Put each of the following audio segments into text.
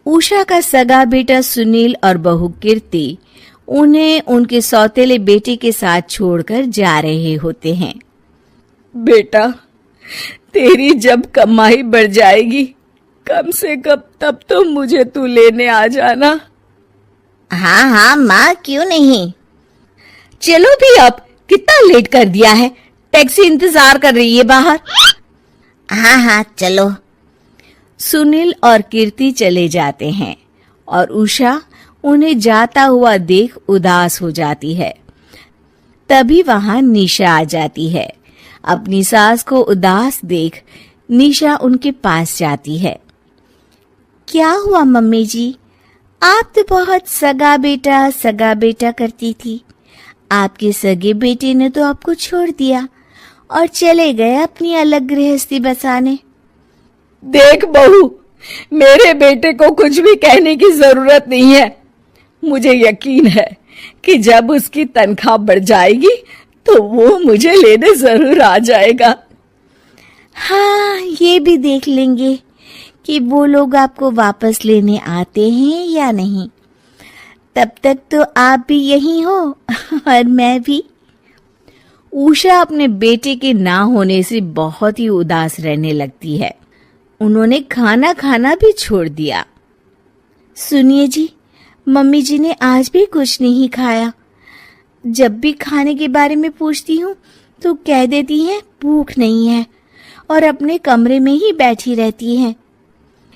उषा का सगा बेटा सुनील और बहू कीर्ति उन्हें उनके सौतेले बेटे के साथ छोड़कर जा रहे होते हैं। बेटा, तेरी जब कमाई बढ़ जाएगी कम से कम तब तो मुझे तू लेने आ जाना। हाँ हाँ माँ, क्यों नहीं। चलो भी, अब कितना लेट कर दिया है, टैक्सी इंतजार कर रही है बाहर। हाँ हाँ चलो। सुनील और कीर्ति चले जाते हैं और उषा उन्हें जाता हुआ देख उदास हो जाती है। तभी वहां निशा आ जाती है। अपनी सास को उदास देख निशा उनके पास जाती है। क्या हुआ मम्मी जी, आप तो बहुत सगा बेटा करती थी। आपके सगे बेटे ने तो आपको छोड़ दिया और चले गए अपनी अलग गृहस्थी बसाने। देख बहू, मेरे बेटे को कुछ भी कहने की जरूरत नहीं है। मुझे यकीन है कि जब उसकी तनख्वाह बढ़ जाएगी तो वो मुझे लेने जरूर आ जाएगा। हाँ, ये भी देख लेंगे कि वो लोग आपको वापस लेने आते हैं या नहीं। तब तक तो आप भी यहीं हो और मैं भी। उषा अपने बेटे के ना होने से बहुत ही उदास रहने लगती है। उन्होंने खाना खाना भी छोड़ दिया। सुनिए जी, मम्मी जी ने आज भी कुछ नहीं खाया। जब भी खाने के बारे में पूछती हूँ तो कह देती हैं भूख नहीं है और अपने कमरे में ही बैठी रहती हैं।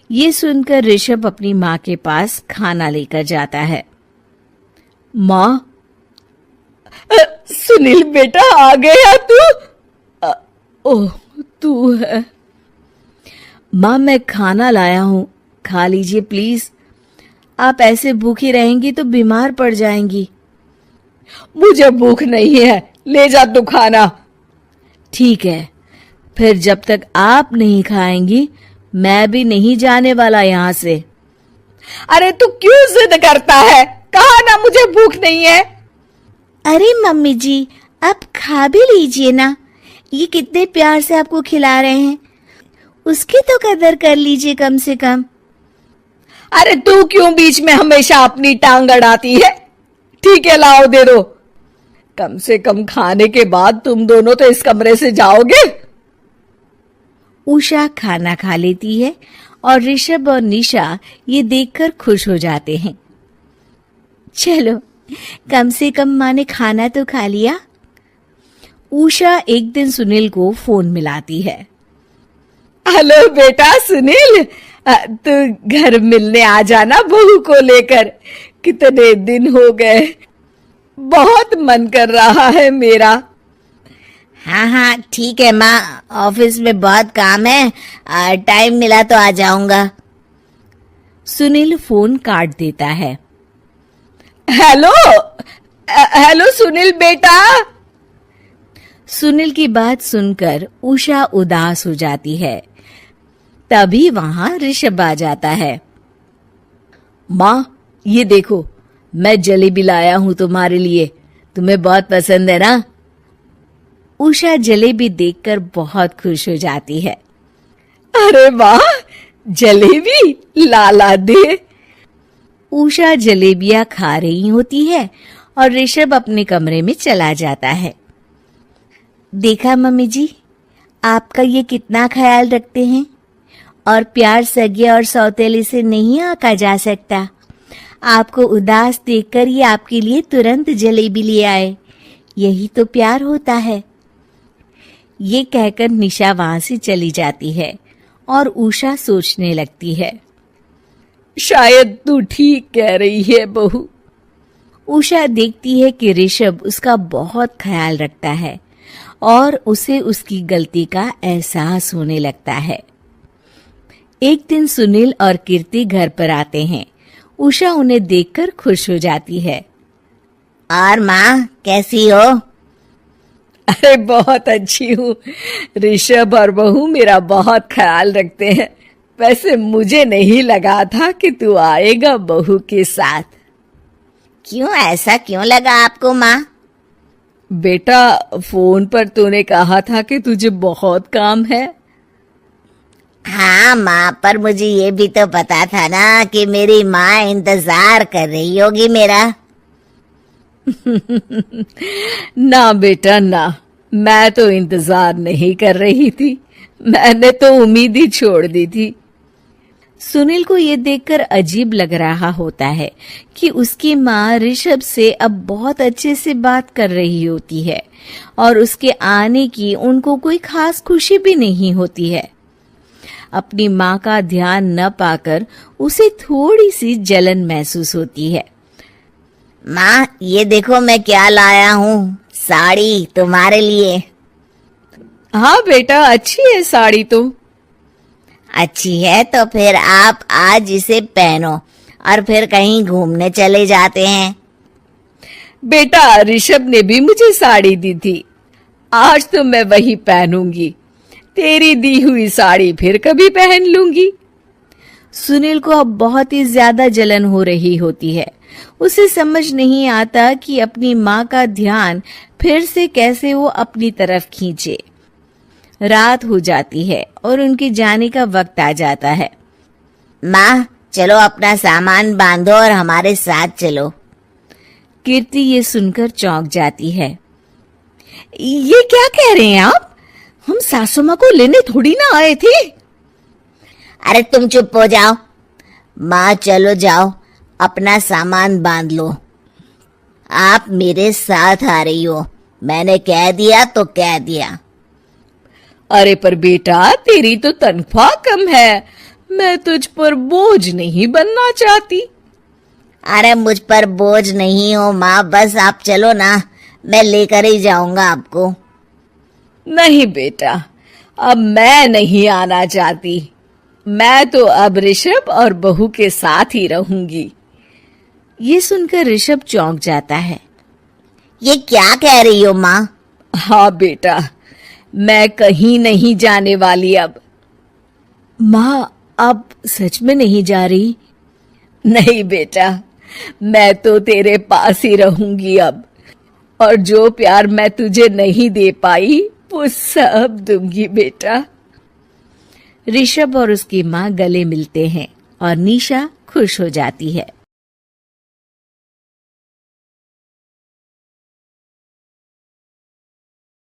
ये सुनकर ऋषभ अपनी माँ के पास खाना लेकर जाता है। माँ, सुनील बेटा आ गया तू? ओह, तू है। माँ, मैं खाना लाया हूँ, खा लीजिए प्लीज। आप ऐसे भूखी रहेंगी तो बीमार पड़ जाएंगी। मुझे भूख नहीं है, ले जा तू खाना। ठीक है, फिर जब तक आप नहीं खाएंगी मैं भी नहीं जाने वाला यहाँ से। अरे तू क्यों जिद करता है? कहा ना मुझे भूख नहीं है। अरे मम्मी जी, आप खा भी लीजिए ना, ये कितने प्यार से आपको खिला रहे हैं, उसकी तो कदर कर लीजिए कम से कम। अरे तू क्यों बीच में हमेशा अपनी टांग अड़ाती है? ठीक है, लाओ दे दो। कम से कम खाने के बाद तुम दोनों तो इस कमरे से जाओगे। उषा खाना खा लेती है और ऋषभ और निशा ये देखकर खुश हो जाते हैं। चलो, कम से कम माँ ने खाना तो खा लिया। उषा एक दिन सुनील को फोन मिलाती है। हेलो बेटा सुनील, तू घर मिलने आ जाना बहू को लेकर। कितने दिन हो गए, बहुत मन कर रहा है मेरा। हाँ हाँ ठीक है माँ, ऑफिस में बहुत काम है, टाइम मिला तो आ जाऊंगा। सुनील फोन काट देता है। हेलो हेलो सुनील बेटा। सुनील की बात सुनकर उषा उदास हो जाती है। तभी वहां ऋषभ आ जाता है। माँ, ये देखो, मैं जलेबी लाया हूँ तुम्हारे लिए, तुम्हें बहुत पसंद है ना? उषा जलेबी देखकर बहुत खुश हो जाती है। अरे वाह, जलेबी ला दे। उषा जलेबियां खा रही होती है और ऋषभ अपने कमरे में चला जाता है। देखा मम्मी जी, आपका ये कितना ख्याल रखते हैं, और प्यार सगे और सौतेले से नहीं आका जा सकता। आपको उदास देखकर ये आपके लिए तुरंत जलेबी ले आए, यही तो प्यार होता है। ये कहकर निशा वहां से चली जाती है और उषा सोचने लगती है, शायद तू ठीक कह रही है बहू। उषा देखती है कि ऋषभ उसका बहुत ख्याल रखता है और उसे उसकी गलती का एहसास होने लगता है। एक दिन सुनील और कीर्ति घर पर आते हैं। उषा उन्हें देखकर खुश हो जाती है। और माँ, कैसी हो? अरे बहुत अच्छी हूँ। ऋषभ और बहू मेरा बहुत ख्याल रखते हैं। वैसे मुझे नहीं लगा था कि तू आएगा बहू के साथ। क्यों, ऐसा क्यों लगा आपको माँ? बेटा, फोन पर तूने कहा था कि तुझे बहुत काम है। हाँ माँ, पर मुझे ये भी तो पता था ना कि मेरी माँ इंतजार कर रही होगी मेरा। ना बेटा ना, मैं तो इंतजार नहीं कर रही थी, मैंने तो उम्मीद ही छोड़ दी थी। सुनील को ये देखकर अजीब लग रहा होता है कि उसकी माँ ऋषभ से अब बहुत अच्छे से बात कर रही होती है और उसके आने की उनको कोई खास खुशी भी नहीं होती है। अपनी माँ का ध्यान न पाकर उसे थोड़ी सी जलन महसूस होती है। माँ, ये देखो मैं क्या लाया हूँ, साड़ी तुम्हारे लिए। हाँ बेटा, अच्छी है साड़ी तो। अच्छी है तो फिर आप आज इसे पहनो और फिर कहीं घूमने चले जाते हैं। बेटा, ऋषभ ने भी मुझे साड़ी दी थी, आज तो मैं वही पहनूंगी, तेरी दी हुई साड़ी फिर कभी पहन लूंगी। सुनील को अब बहुत ही ज्यादा जलन हो रही होती है। उसे समझ नहीं आता कि अपनी माँ का ध्यान फिर से कैसे वो अपनी तरफ खींचे। रात हो जाती है और उनके जाने का वक्त आ जाता है। माँ, चलो अपना सामान बांधो और हमारे साथ चलो। कीर्ति ये सुनकर चौंक जाती है। ये क्या कह रहे हैं आप? हम सासू माँ को लेने थोड़ी ना आए थे। अरे तुम चुप हो जाओ। माँ चलो जाओ, अपना सामान बांध लो। आप मेरे साथ आ रही हो, मैंने कह दिया तो कह दिया। अरे पर बेटा, तेरी तो तनख्वाह कम है, मैं तुझ पर बोझ नहीं बनना चाहती। अरे मुझ पर बोझ नहीं हो माँ, बस आप चलो ना, मैं लेकर ही जाऊंगा आपको। नहीं बेटा, अब मैं नहीं आना चाहती, मैं तो अब ऋषभ और बहू के साथ ही रहूंगी। ये सुनकर ऋषभ चौंक जाता है। ये क्या कह रही हो माँ? हाँ बेटा, मैं कहीं नहीं जाने वाली अब। माँ, अब सच में नहीं जा रही? नहीं बेटा, मैं तो तेरे पास ही रहूंगी अब, और जो प्यार मैं तुझे नहीं दे पाई वो सब दूंगी बेटा। ऋषभ और उसकी माँ गले मिलते हैं और निशा खुश हो जाती है।